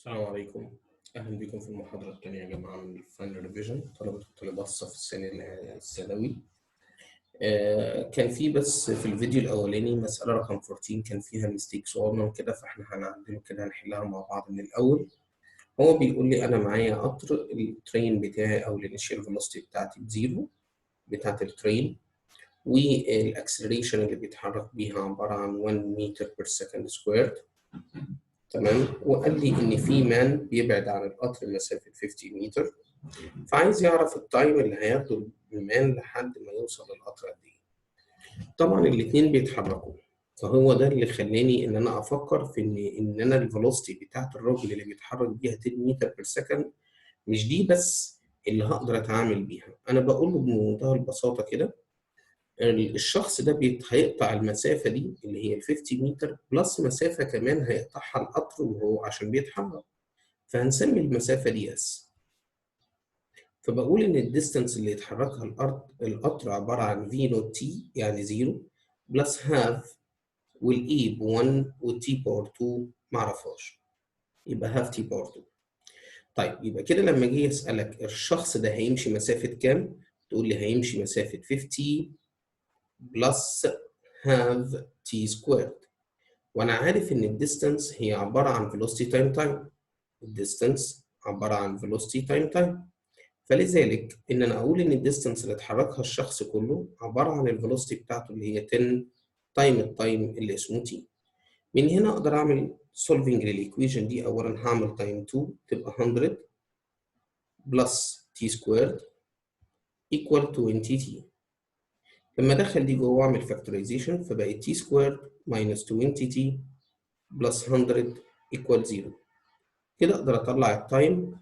السلام عليكم. أهلا بكم في المحاضرة الثانية يا جماعة من الفاينل ريفيجن طلبة وطالبات الصف الثاني الثانوي. كان في بس في الفيديو الأولاني مسألة رقم 14 كان فيها ميستيك صغنن كده، فإحنا هنعدله كده هنحلها مع بعض من الأول. هو بيقول لي أنا معايا قطر، الترين بتاعي أو الانيشال فيلوسيتي بتاعتي بزيرو بتاعت الترين، والأكسلريشن اللي بيتحرك بيها عبارة عن 1 متر بير سكند سكوير. تمام. وقال لي ان في مان بيبعد عن القطر مسافه 50 متر، فعايز يعرف التايم اللي هياخده المان لحد ما يوصل للقطر قد ايه. طبعا الاثنين بيتحركوا، فهو ده اللي خلاني ان انا افكر في ان انا الفيلوسيتي بتاعت الراجل اللي بيتحرك بيها 10 متر بير سكند مش دي بس اللي هقدر اتعامل بيها. انا بقول له بمنتهى البساطه كده، الشخص ده هيقطع المسافة دي اللي هي ال 50 متر بلس مسافة كمان هيقطعها القطر وهو عشان بيتحرك، فهنسمي المسافة دي اس. فبقول إن الديستانس اللي يتحركها القطر عبارة عن في نوت تي يعني زيرو بلس هاف، والإي ب 1 والتي باور 2 معرفهاش، يبقى هاف تي باور 2. طيب يبقى كده لما أجي أسألك الشخص ده هيمشي مسافة كام؟ تقول لي هيمشي مسافة 50 بلس هاف تي سكويرد، وانا عارف ان الديستانس هي عباره عن velocity تايم تايم. الديستانس عباره عن velocity تايم تايم، فلذلك ان انا اقول ان الديستانس اللي اتحركها الشخص كله عباره عن الفيلوسيتي بتاعته اللي هي 10 تايم التايم اللي اسمه تي. من هنا اقدر اعمل solving للايكويشن دي. اولا هعمل تايم 2 تبقى 100 بلس تي سكويرد equal 20 تي. لما ادخل دي جوه واعمل فاكتورايزيشن فبقت تي سكويرد ماينس 20 تي بلس 100 equal 0. كده اقدر اطلع التايم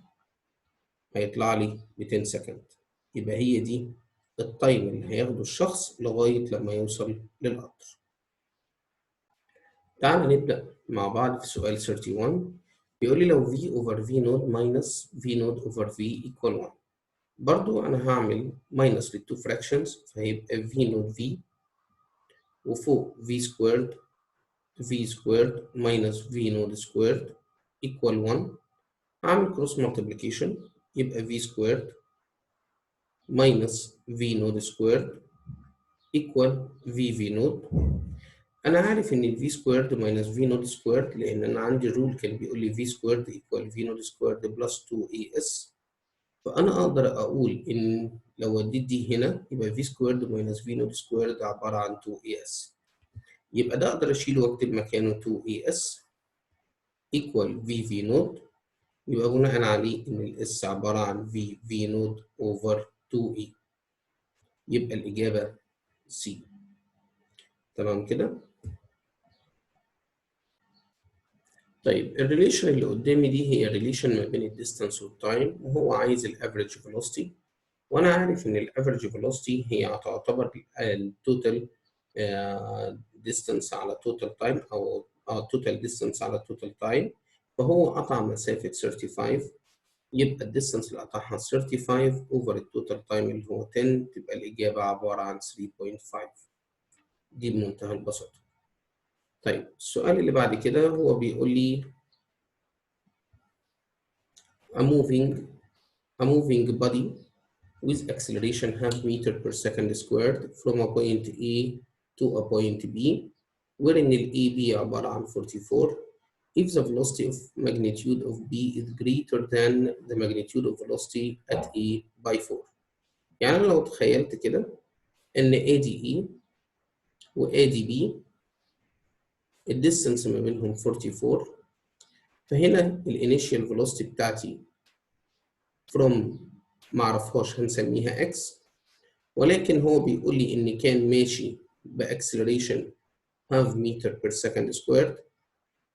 هيطلع لي 200 سكند. يبقى هي دي التايم اللي هياخده الشخص لغاية لما يوصل للقطر. تعال نبدأ مع بعض في سؤال 31. بيقول لي لو v over v node minus v node over v equal 1. برضو أنا هعمل minus للتو fractions فهيبقى v node v وفوق v squared minus v node squared equal 1. هعمل cross multiplication يبقى v squared minus v node squared equal v node. أنا عارف إن v squared minus v node squared لأن أنا عندي رول كان بيقول لي v squared equal v node squared plus 2as، فأنا أقدر أقول إن لو وديت دي هنا يبقى v squared minus v node squared عبارة عن 2as، يبقى ده أقدر أشيله وأكتب مكانه 2as equal v node. يبقى بناء عليه إن الاس عبارة عن v node over 2e، يبقى الإجابة C. تمام كده؟ طيب الريليشن اللي قدامي دي هي ريليشن ما بين الديستانس والتايم، وهو عايز الافريج فيلوسيتي، وانا عارف ان الافريج فيلوسيتي هي تعتبر التوتال ديستانس على توتال تايم او توتال ديستانس على توتال تايم. فهو قطع مسافة 35، يبقى الديستانس اللي قطعها 35 اوفر التوتال تايم اللي هو 10، تبقى الإجابة عبارة عن 3.5. دي بمنتهى البساطة. طيب السؤال اللي بعد كده هو بيقول لي a moving body with acceleration half meter per second squared from a point A to a point B wherein ال AB عبارة عن 44 if the velocity of magnitude of B is greater than the magnitude of velocity at A by 4. يعني أنا لو تخيلت كده إن ADE و ADB الديستنس ما بينهم 44، فهنا الانيشال فيلوسيتي بتاعتي from معرفهاش هنسميها x، ولكن هو بيقول لي ان كان ماشي باكسلريشن half meter per second squared،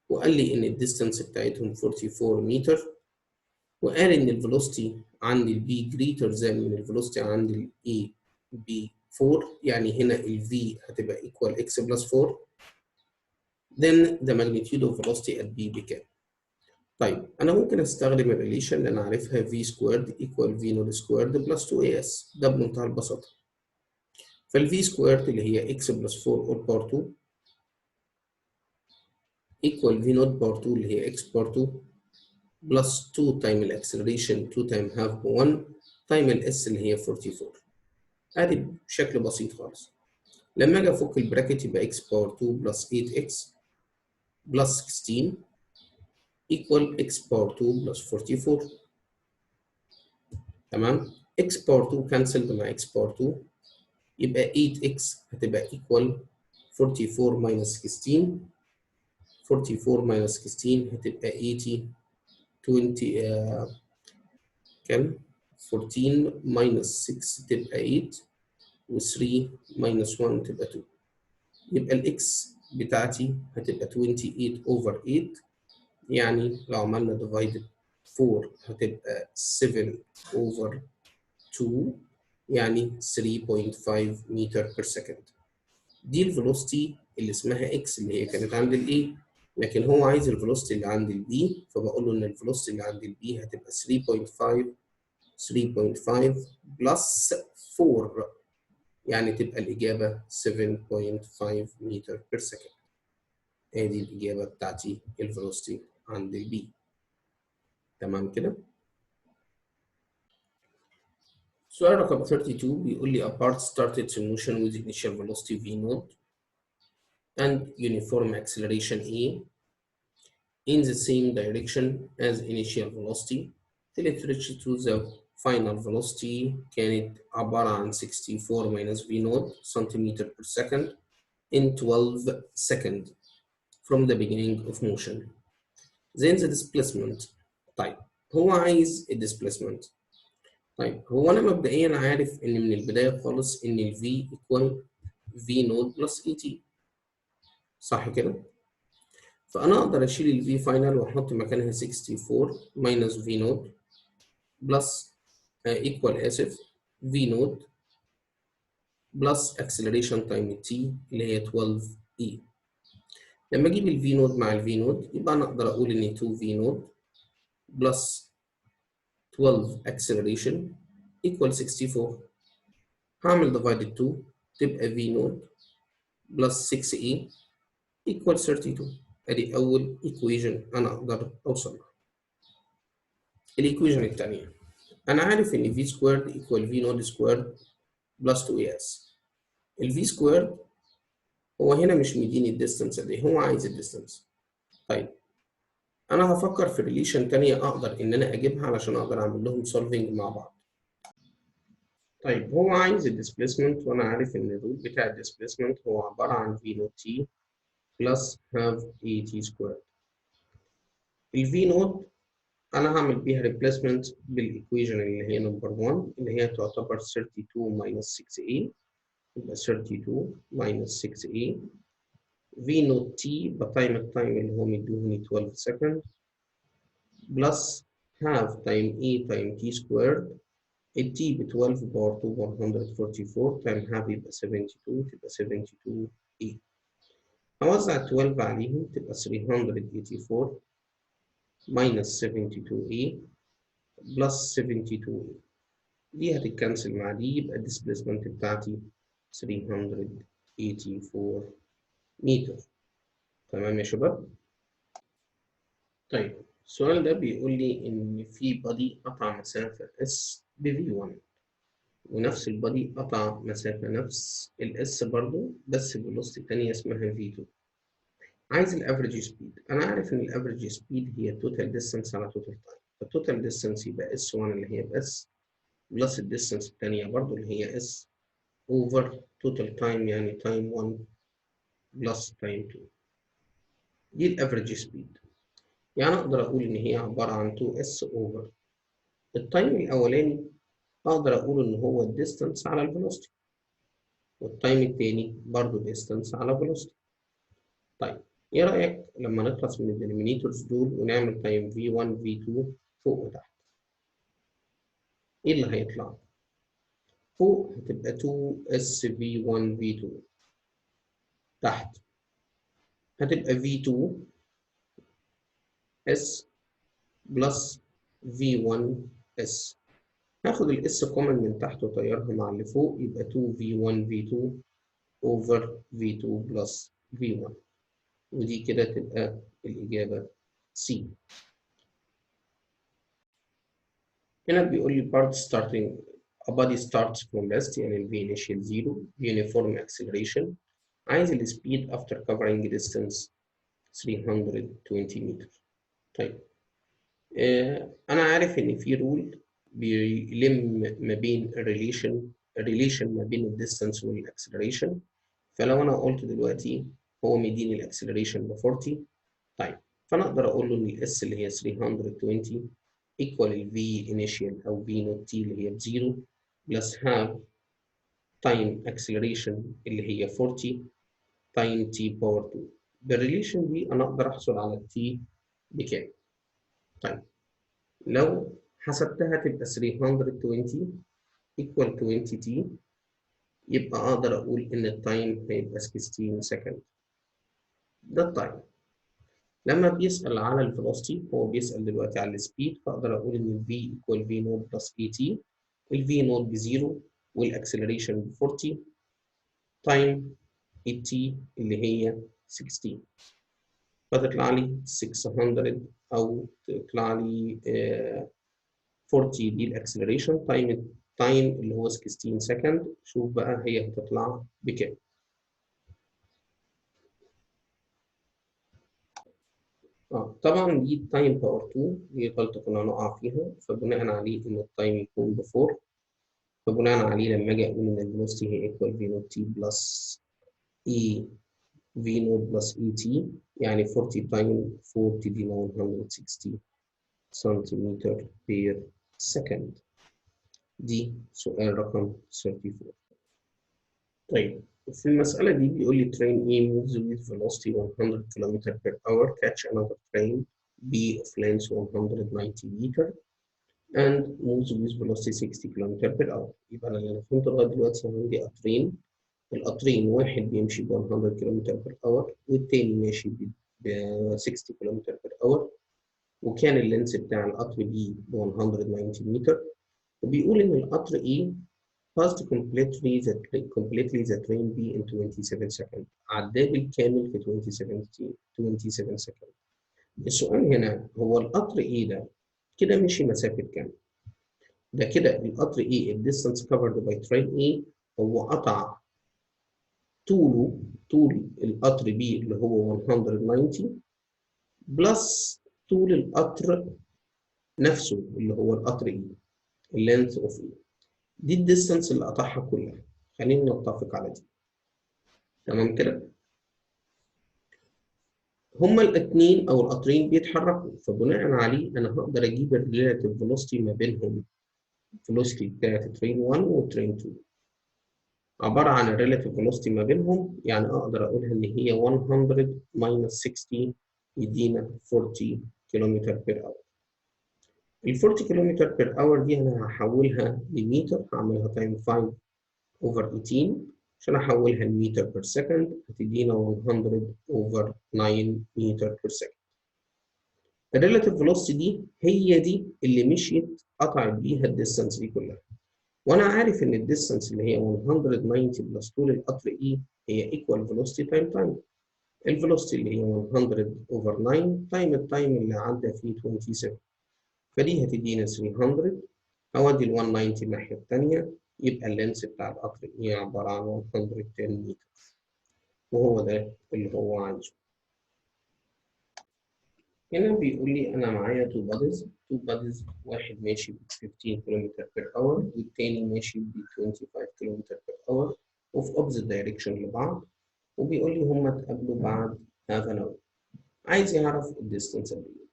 وقال لي ان الديستانس بتاعتهم 44 متر، وقال ان الفيلوسيتي عند البي greater than من الفيلوسيتي عند الاي ب 4، يعني هنا الفي هتبقى equal x plus 4، then the magnitude of velocity at b بكام؟ طيب أنا ممكن أستخدم الريليشن اللي أنا عارفها v squared equal v node squared plus 2as، ده بمنتهى البساطة. فال v squared اللي هي x plus 4 all power 2 equal v node power 2 اللي هي x power 2 بلس 2 تايم الاكسلريشن 2 تايم هاف ب 1 تايم الاس اللي هي 44. ادي بشكل بسيط خالص. لما اجي افك البراكت يبقى اكس باور 2 بلس 8 اكس بلس 16 ايكوال اكس باور 2 بلس 44. تمام. اكس باور 2 كانسلد مع اكس باور 2 يبقى 8x هتبقى equal 44 minus 16. 44 minus 16 هتبقى 80. 20 كام؟ 14 minus 6 تبقى 8 و 3 minus 1 تبقى 2. يبقى الاكس بتاعتي هتبقى 28 over 8. يعني لو عملنا divided 4 هتبقى 7 over 2 يعني 3.5 meter per second. دي الفيلوسيتي اللي اسمها اكس اللي هي كانت عند الاي، لكن هو عايز الفيلوسيتي اللي عند البي، فبقول له ان الفيلوسيتي اللي عند البي هتبقى 3.5 بلس 4 يعني تبقى الاجابه 7.5 متر بير سكند. ادي الاجابه بتاعتي الفيلوسيتي عند البي. تمام كده. سؤال رقم 32 بيقول لي a part started in motion with initial velocity v naught and uniform acceleration a in the same direction as initial velocity till it reached to the final velocity كانت عبارة عن 64 minus v naught centimeter per second in 12 seconds from the beginning of motion. Then the displacement. طيب هو عايز ال displacement. طيب هو أنا مبدئيا عارف إن من البداية خالص إن ال v equal v naught plus et. صح كده؟ فأنا أقدر أشيل ال v final وأحط مكانها 64 minus v naught بلس ايكوال اسف في نود بلس اكسلريشن تايم تي اللي هي 12 اي. لما اجيب الفي نود مع الفي نود يبقى انا اقدر اقول ان 2 في نود بلس 12 اكسلريشن ايكوال 64. هعمل ديفايدد 2 تبقى في نود بلس 6 اي ايكوال 32. ادي اول ايكويجن انا اقدر اوصل لها. الايكويجن الثانيه انا عارف ان في سكويرد ايكوال في نود سكويرد بلس 2 اي اس. الفي سكويرد هو هنا مش مديني الديستنس قد ايه، هو عايز الديستنس. طيب انا هفكر في ريليشن تانية اقدر ان انا اجيبها علشان اقدر اعمل لهم سولفنج مع بعض. طيب هو عايز الديسبيسمنت وانا عارف ان الروت بتاع الديسبيسمنت هو عباره عن في نوت تي بلس هاف اي تي سكوير. الفي نوت انا هعمل بيها ريبليسمنت بالايكويشن اللي هي نمبر 1 اللي هي تعتبر 32 minus 6a يبقى 32 minus 6a في نوت تي بتايم التايم اللي هو مديهوني 12 سكند بلس half time a time t squared. ال t ب 12 باور 2 144 time half يبقى 72 تبقى 72 a. هوزع ال 12 عليهم تبقى 384 minus 72 a plus 72 a. دي هتتكنسل مع دي يبقى الديسبيسمنت بتاعتي 384 متر. تمام يا شباب؟ طيب السؤال ده بيقول لي إن في بادي قطع مسافة S ب V1 ونفس البادي قطع مسافة نفس الاس برضو بس بفيلوسيتي تانية اسمها V2. عايز الافريج سبيد. أنا عارف إن الافريج سبيد هي توتال ديستانس على توتال تايم، فالتوتال ديستانس يبقى S1 اللي هي بس بلس الديستانس التانية برضو اللي هي S أوفر توتال تايم يعني تايم 1 بلس تايم 2. دي الافريج سبيد. يعني أقدر أقول إن هي عبارة عن 2S أوفر التايم الأولاني أقدر أقول إن هو الديستانس على الفيلوسيتي والتايم التاني برضه ديستانس على فيلوسيتي. طيب إيه رأيك لما نخلص من الدينومينيتورز دول ونعمل تايم V1 V2 فوق وتحت؟ إيه اللي هيطلع؟ فوق هتبقى 2S V1 V2 تحت هتبقى V2 S بلس V1 S. هاخد الاس كومن من تحت وطيرها مع اللي فوق يبقى 2 V1 V2 over V2 بلس V1 ودي كده تبقى الإجابة C. هنا بيقول لي part starting a body starts from rest يعني ال v initial 0 uniform acceleration. عايز ال speed after covering distance 320 متر. طيب أنا عارف إن في رول بيلم ما بين relation ما بين ال distance وال acceleration. فلو أنا قلت دلوقتي هو مديني ال acceleration ب 40. طيب فأنا أقدر أقول له إن ال S اللي هي 320 equal ال V initial أو V naught T اللي هي بزيرو plus half time acceleration اللي هي 40 time T power 2. بالريليشن دي أنا أقدر أحصل على T بكام؟ طيب لو حسبتها تبقى 320 equal 20 T، يبقى أقدر أقول إن التايم هيبقى 16 سكند. ده التايم. لما بيسأل على الفيلوسيتي هو بيسأل دلوقتي على السبيد، فأقدر أقول إن ال V equal V naught plus AT. ال V naught بزيرو والأكسلريشن ب 40 تايم AT اللي هي 16، فتطلع لي 600 أو تطلع لي 40 دي الأكسلريشن تايم اللي هو 16 سكند. شوف بقى هي هتطلع بكام. طبعا دي التايم باور 2 دي غلطة كنا هنقع فيها، فبناء عليه إن التايم يكون ب 4. فبناء عليه لما اجي اقول ان الفيلوسيتي هي ايكوال في نوت تي بلس اي في نوت بلس اي تي، يعني 40 تايم 40 دي 960 سنتيمتر بير سكند. دي سؤال رقم 34. طيب في المسألة دي بيقول لي train A moves with velocity 100 km per hour catch another train B of length 190 meter and moves with velocity 60 km per hour. يبقى أنا اللي فهمته لغاية دلوقتي عندي قطرين. القطرين واحد بيمشي ب 100 كيلومتر بير اور والتاني ماشي ب 60 كيلومتر بير اور، وكان اللينس بتاع القطر بي ب 190 متر. وبيقول ان القطر A passed completely the train B in 27 second. عداه بالكامل في 27 second. السؤال هنا هو القطر A ده كده مشي مسافة كام؟ ده كده القطر A الديستانس covered by train A هو قطع طول القطر بي اللي هو 190 بلس طول القطر نفسه اللي هو القطر اي، اللينث اوف اي. دي الديستانس اللي قطعها كلها. خلينا نتفق على دي. تمام كده. هما الاثنين او القطرين بيتحركوا، فبناء عليه انا هقدر اجيب الريلاتيف فيلوسيتي ما بينهم. الفيلوسيتي بتاعت ترين 1 وترين 2 عباره عن الريلاتيف فيلوسيتي ما بينهم، يعني اقدر اقولها ان هي 100 minus 60 يدينا 40 كيلومتر بير اور. ال 40 كيلومتر بير اور دي انا هحولها لمتر، هعملها تايم 5 اوفر 18 عشان احولها لمتر بير سكند، هتدينا 100 اوفر 9 متر بير سكند. الريلاتيف فيلوسيتي دي هي دي اللي مشيت قطعت بيها الديستانس دي كلها. وانا عارف ان الديستانس اللي هي 190 بلس طول القطر اي هي ايكوال فيلوسيتي تايم. الفيلوسيتي اللي هي 100 اوفر 9 تايم التايم اللي عدى فيه 27، فدي هتدينا 300. اودي ال 190 الناحيه الثانيه، يبقى اللينس بتاع القطر هي عباره عن 110 متر، وهو ده اللي هو عايزه. هنا بيقول لي انا معايا تو باديز، واحد ماشي ب 15 كيلومتر بير اور والتاني ماشي ب 25 كيلومتر بير اور وفي اوبزيت دايركشن لبعض، وبيقول لي هما اتقابلوا بعد هاف ان اور. عايز يعرف الديستانس قد ايه.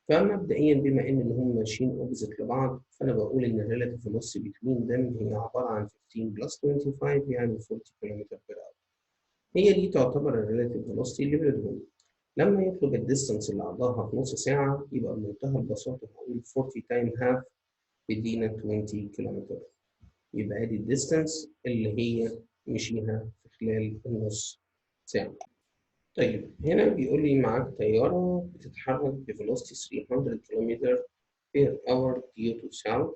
فمبدئيا بما ان هم ماشيين اوبزيت لبعض، فانا بقول ان الريلاتيف فيلوسيتي بتوين ذم هي عباره عن 15 بلس 25 يعني 40 كيلومتر بير اور. هي دي تعتبر الريلاتيف فيلوسيتي اللي بينهم. لما يطلب الديستانس اللي قضاها في نص ساعه، يبقى بمنتهى البساطه هقول 40 تايم هاف تدينا 20 كيلومتر. يبقى ادي الديستانس اللي هي مشيها في خلال النص ساعه. طيب هنا بيقول لي معاك طيارة بتتحرك بفيلوسيتي 300 كيلومتر بير اور due to south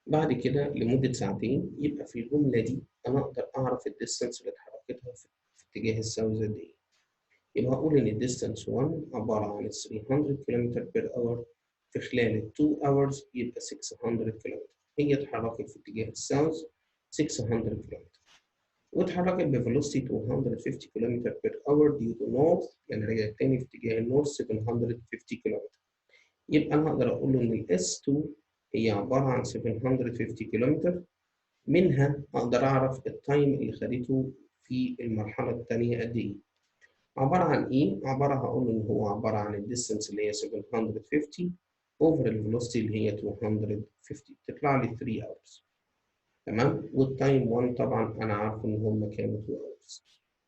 بعد كده لمدة ساعتين. يبقى في الجملة دي أنا أقدر أعرف الديستانس اللي اتحركتها في اتجاه الساوث قد إيه. يبقى هقول إن الديستانس 1 عبارة عن 300 كيلومتر بير اور في خلال 2 hours يبقى 600 كيلومتر. هي اتحركت في اتجاه الساوث 600 كيلومتر، واتحركت بفيلوسيتي 250 كيلومتر بير اور ديو تو نورث، يعني رجعت تاني في اتجاه النورث 750 كيلومتر. يبقى انا هقدر اقول له ان الاس 2 هي عباره عن 750 كيلومتر، منها اقدر اعرف التايم اللي خدته في المرحله الثانيه قد ايه. عباره عن ايه؟ هقول ان هو عباره عن الديستنس اللي هي 750 اوفر الفيلوسيتي اللي هي 250، تطلع لي 3 hours. تمام؟ والتايم 1 طبعا انا عارف ان هم كانوا 2 hours.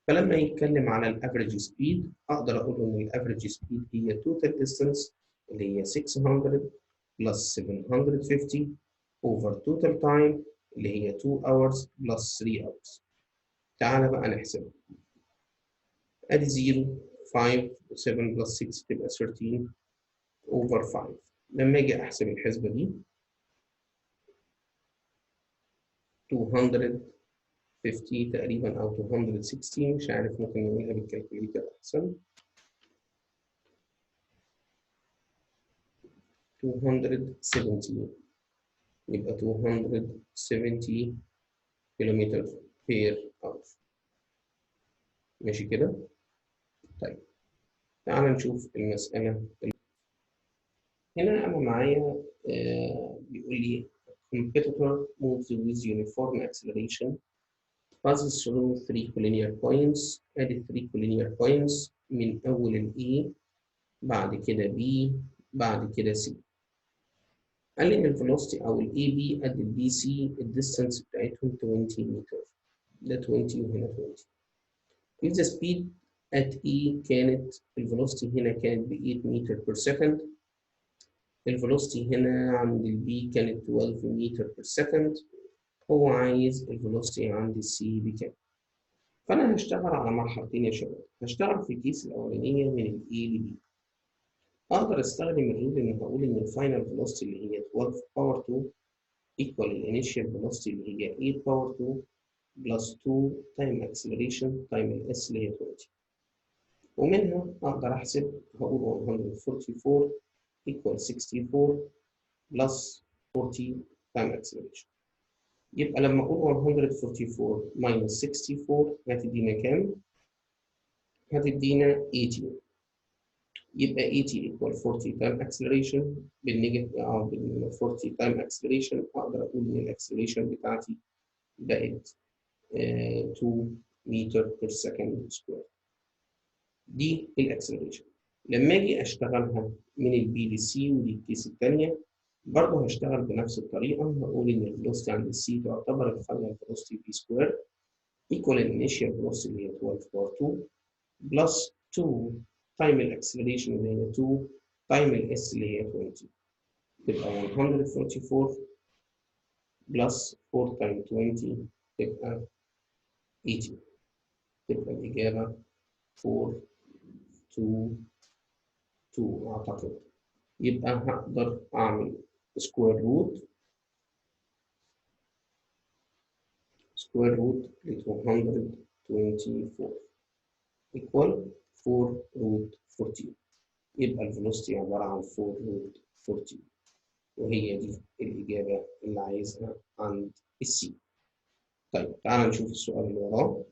فلما يتكلم على الافريج سبيد اقدر اقول ان الافريج سبيد هي توتال ديستنس اللي هي 600 بلس 750 over total time اللي هي 2 hours plus 3 hours. تعالى بقى نحسبها. ادي 0 5 و7 بلس 6 تبقى 13 over 5. لما اجي احسب الحسبه دي 250 تقريبا او 260، مش عارف، ممكن نعملها بالكالكوليتر احسن. 270 يبقى 270 كيلومتر بير اور. ماشي كده؟ طيب تعال نشوف المسألة. هنا أنا معايا بيقول لي competitor moves with uniform acceleration passes through 3 collinear points. أدي 3 collinear points من أول ال A بعد كده B بعد كده C. قال لي إن الفيلوسيتي أو ال AB قد ال BC الديستنس بتاعتهم 20 متر. ده 20 وهنا 20. If the speed at E كانت الفيلوسيتي هنا كانت ب 8 متر بير سكند، الفيلوسيتي هنا عند البي كانت 12 متر بير سكند، هو عايز الفيلوسيتي عند السي بكام. فأنا هشتغل على مرحلتين يا شباب. هشتغل في الكيس الأولانية من ال A ل B. أقدر أستخدم الرول إن هقول إن الفاينل فيلوسيتي اللي هي 12 باور 2 equal الانيشال فيلوسيتي اللي هي 8 باور 2 بلس 2 تايم اكسلريشن تايم الاس اللي هي 20. ومنها أقدر أحسب، هقول 144 equal 64 plus 40 time acceleration. يبقى لما أقول 144 minus 64 هتدينا كام؟ هتدينا 80. يبقى 80 equal 40 time acceleration بالنيجاتيف أو بال 40 time acceleration أقدر أقول إن الأكسلريشن بتاعتي بقت 2 متر بير سكند سكوير. دي الاكسلريشن. لما اجي اشتغلها من البي للسي، ودي الكيس الثانيه، برضه هشتغل بنفس الطريقه. هقول ان الفيلوسيتي عند السي تعتبر الفاينل فيلوسيتي في سكوير ايكوال الانيشال فيلوسيتي اللي هي 12 باور 2 بلس 2 تايم الاكسلريشن اللي هي 2 تايم الاس اللي هي 20. تبقى 144 بلس 4 تايم 20 تبقى 80. تبقى الاجابه 4 2 2 اعتقد. يبقى هقدر اعمل سكوير روت ل 224 equal 4 root 14. يبقى الفيلوسيتي عبارة عن 4 root 14، وهي دي الإجابة اللي عايزها عند السي. طيب تعالى نشوف السؤال اللي وراه.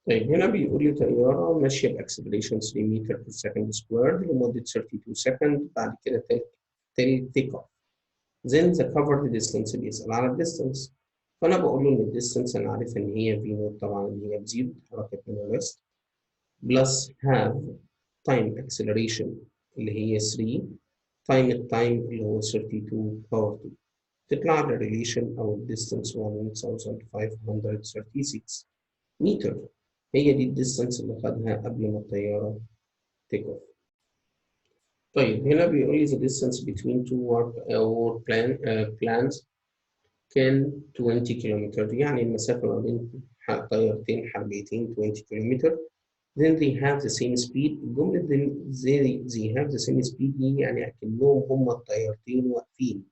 طيب هنا بيقول لي طيارة ماشية بأكسلريشن 3 متر بير سكند سكوير لمدة 32 سكند، بعد كده تيك اوف. then the covered distance بيسأل على الديستنس. فأنا بقول له إن الديستنس أنا عارف إن هي في نوت طبعا اللي هي بزيرو، اتحركت من الويست، بلس have time acceleration اللي هي 3 time التايم اللي هو 32 باور 2. تطلع الريليشن أو الديستنس 1536 متر. هي دي الديستنس اللي خدها قبل ما الطيارة تيك اوف. طيب هنا بيقول لي the distance between two planes كان 20 كيلومتر، يعني المسافة ما بين طيارتين حربيتين 20 كيلومتر. then they have the same speed. الجملة they have the same speed دي يعني أكنهم هما الطيارتين واقفين.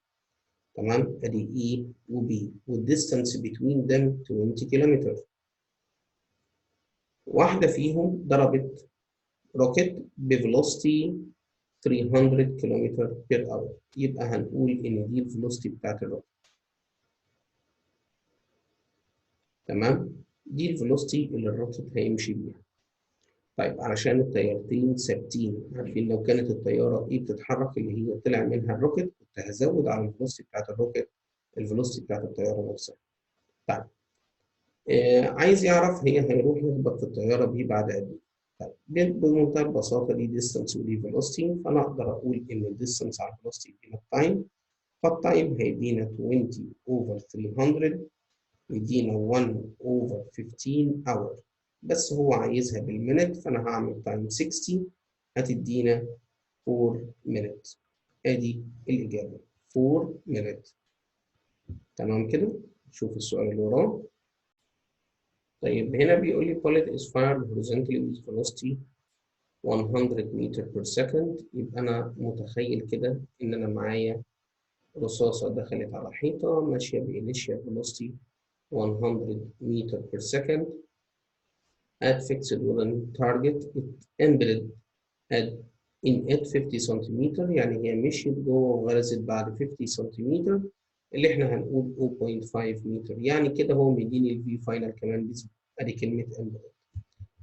تمام؟ أدي E و B والديستانس between them 20 كيلومتر. واحدة فيهم ضربت روكت بفيلوسيتي 300 كيلومتر بير اور. يبقى هنقول ان دي الفيلوسيتي بتاعت الروكت. تمام؟ دي الفيلوسيتي اللي الروكت هيمشي بيها. طيب علشان الطيارتين ثابتين، عارفين لو كانت الطياره ايه بتتحرك اللي هي طلع منها الروكت، كنت هزود على الفيلوسيتي بتاعت الروكت الفيلوسيتي بتاعت الطياره نفسها. طيب عايز يعرف هي هيروح يخبط في الطياره دي بعد قد ايه. طيب بمنتهى البساطه دي ديستانس ودي فيلوسيتي، فانا اقدر اقول ان الديستانس على الفيلوسيتي يدينا التايم، فالتايم هيدينا 20 اوفر 300 يدينا 1 اوفر 15 اور. بس هو عايزها بالمينت، فانا هعمل تايم 60 هتدينا 4 مينت. ادي الاجابه 4 مينت. تمام كده؟ شوف السؤال اللي وراه. طيب هنا بيقول لي bullet is fired horizontally with velocity 100 meter per second. يبقى أنا متخيل كده إن أنا معايا رصاصة دخلت على حيطة ماشية بإنيشيال velocity 100 meter per second at fixed wooden target. It embedded at in 50 سنتيمتر، يعني هي مشيت جوه وغرزت بعد 50 سنتيمتر اللي احنا هنقول 0.5 متر. يعني كده هو مديني الفي فاينل كمان ادي كلمة embedded.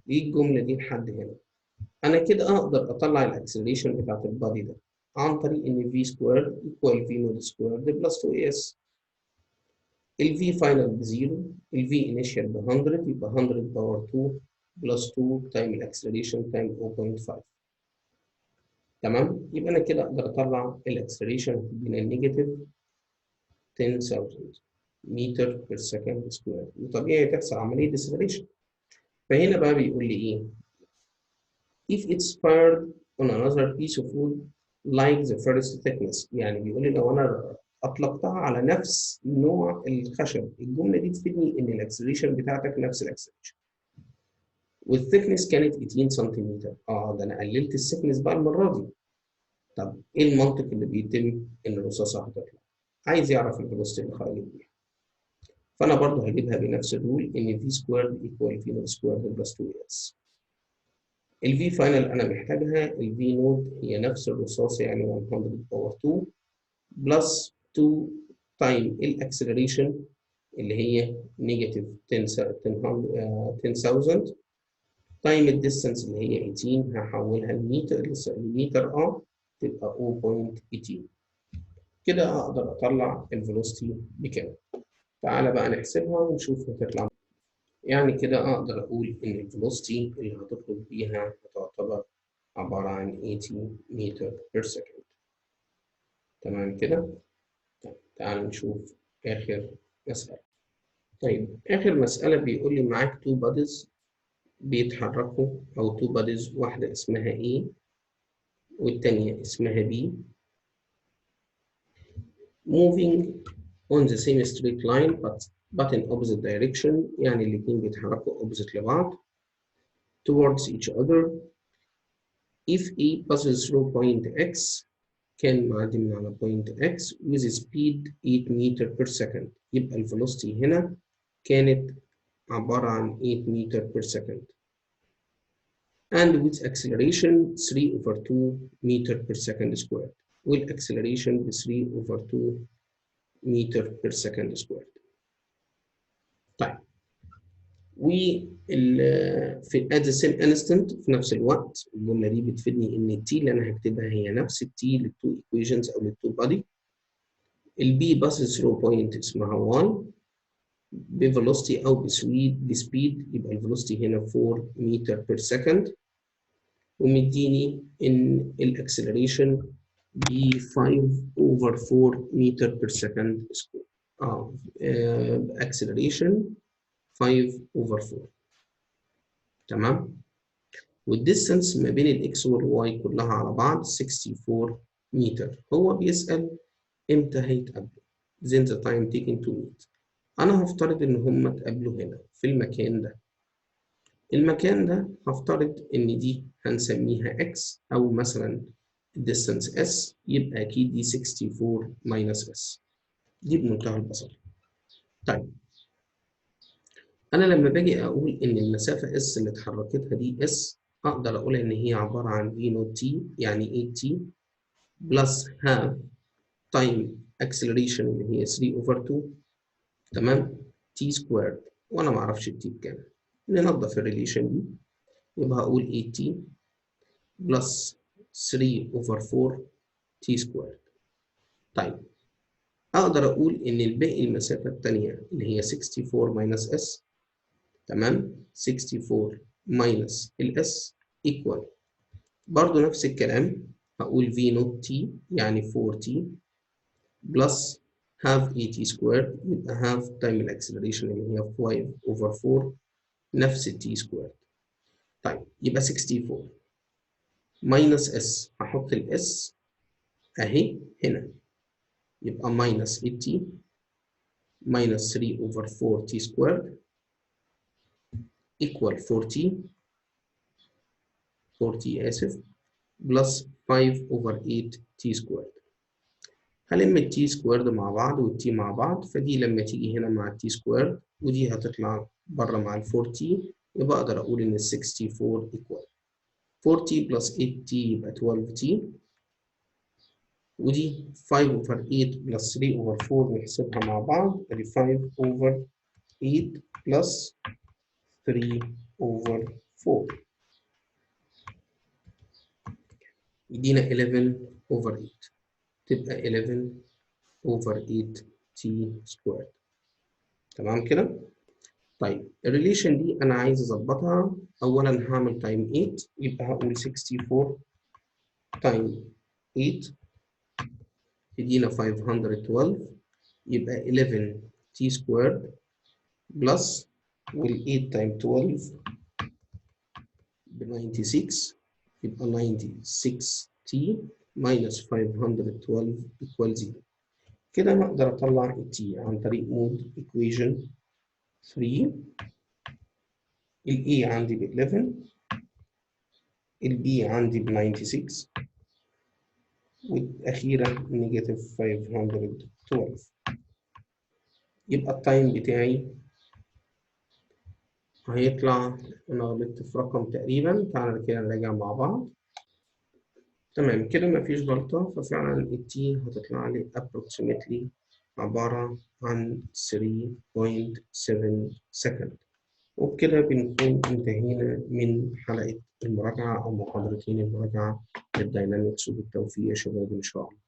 دي الجملة دي لحد هنا. أنا كده أقدر أطلع الأكسلريشن بتاعت البادي ده عن طريق إن في سكوير إيكوال في نود سكوير دي بلس 2 اس. الفي فاينل بزيرو، الفي انيشال ب 100، يبقى 100 باور 2 بلس 2 تايم الأكسلريشن تايم 0.5. تمام؟ يبقى أنا كده أقدر أطلع الأكسلريشن هتدينا النيجاتيف 10,000 متر بير سكند سكوير، وطبيعي تحصل عملية ديسلريشن. فهنا بقى بيقول لي إيه؟ if it's fired on another piece of wood like the first thickness. يعني بيقول لي لو انا اطلقتها على نفس نوع الخشب، الجمله دي تفيدني ان الاكسلريشن بتاعتك نفس الاكسلريشن. والثيكنس كانت 18 سنتيمتر. ده انا قللت الثيكنس بقى المره دي. طب ايه المنطق اللي بيتم ان الرصاصه هتطلع؟ عايز يعرف الفيلوسيتي اللي خرجت بيها. فانا برضه هجيبها بنفس الرول ان في سكوير ايكوال في نود سكوير بلس 2 اس. الفي فاينل انا محتاجها، الفي نود هي نفس الرصاصه يعني 100 باور 2 بلس 2 تايم الاكسلريشن اللي هي نيجاتيف 10,000 تايم الديستانس اللي هي 18، هحولها لمتر تبقى 0.18. كده اقدر اطلع الفيلوسيتي بكام. تعالى بقى نحسبها ونشوف هتطلع. يعني كده اقدر اقول ان الفيلوسيتي اللي هتخرج بيها هتعتبر عبارة عن 80 متر بير سكند. تمام كده؟ طيب تعالوا نشوف آخر مسألة. طيب آخر مسألة بيقول لي معاك تو باديز بيتحركوا، أو تو باديز، واحدة اسمها A والتانية اسمها B moving on the same straight line but in opposite direction. يعني الاتنين بيتحركوا opposite لبعض towards each other. if A passes through point X، كان معدي من على point X with speed 8 meter per second. يبقى الفيلوسيتي هنا كانت عبارة عن 8 meter per second and with acceleration 3 over 2 meter per second squared. والacceleration ب 3 over 2 meter per second squared. طيب في at the same instant، في نفس الوقت، الجملة دي بتفيدني إن التي اللي أنا هكتبها هي نفس التي للتو equations أو للتو body. البي passes through point اسمها 1 بفيلوسيتي أو بسبيد، يبقى الفيلوسيتي هنا 4 متر بير سكند، ومديني إن الأكسلريشن ب 5 over 4 متر بير سكند سكوير. acceleration 5 over 4. تمام؟ والديستانس ما بين الاكس والواي كلها على بعض 64 متر. هو بيسأل امتى هيتقابلوا؟ then the time taken to meet. انا هفترض ان هم اتقابلوا هنا في المكان ده. المكان ده هفترض ان دي هنسميها x، او مثلا distance s، يبقى اكيد دي 64 minus s. دي بمنتهى البساطة. طيب انا لما باجي اقول ان المسافة s اللي اتحركتها دي s، أقدر أقول إن هي عبارة عن V نوت T يعني 8T بلس half time acceleration اللي هي 3 over 2 تمام T سكويرد وأنا معرفش التي بكام. ننظف الريليشن دي يبقى هقول 8T بلس 3 over 4 T سكويرد. طيب أقدر أقول إن الباقي المسافة التانية اللي هي 64 minus S تمام 64 minus ال S equal برضو نفس الكلام هقول V نوت T يعني 4T بلس half AT سكويرد يبقى half time الاكسلريشن اللي هي 5 over 4 نفس التي سكويرد. طيب يبقى 64 minus S هحط ال S أهي هنا يبقى minus 8T minus 3 over 4T سكويرد equal 40 آسف بلس 5 over 8T سكويرد. هلم التي سكويرد مع بعض والتي مع بعض فدي لما تيجي هنا مع التي سكويرد ودي هتطلع بره مع ال 40 يبقى اقدر اقول ان ال 64 equal 40 بلس 8T يبقى 12T ودي 5 over 8 بلس 3 over 4 نحسبها مع بعض ادي 5 over 8 بلس 3 over 4 يدينا 11 over 8 تبقى 11 over 8T سكويرد. تمام كده؟ طيب الريليشن دي انا عايز اظبطها. اولا هعمل تايم 8 يبقى هقول 64 تايم 8 تدينا 512 يبقى 11 تي سكويرد بلس وال 8 تايم 12 ب 96 يبقى 96 تي minus 512 equal 0. كده انا اقدر اطلع التي عن طريق مود equation 3. ال A عندي ب 11 ال B عندي ب 96 والأخيرة نيجاتيف 512. يبقى التايم بتاعي هيطلع أنا غلطت في رقم تقريبا تعالى كده نراجع مع بعض. تمام كده مفيش غلطة ففعلا التي هتطلع لي approximately عبارة عن 3.7 سكند. وبكده بنكون انتهينا من حلقة المراجعة أو محاضرتين المراجعة للداينامكس وبالتوفيق يا شباب إن شاء الله.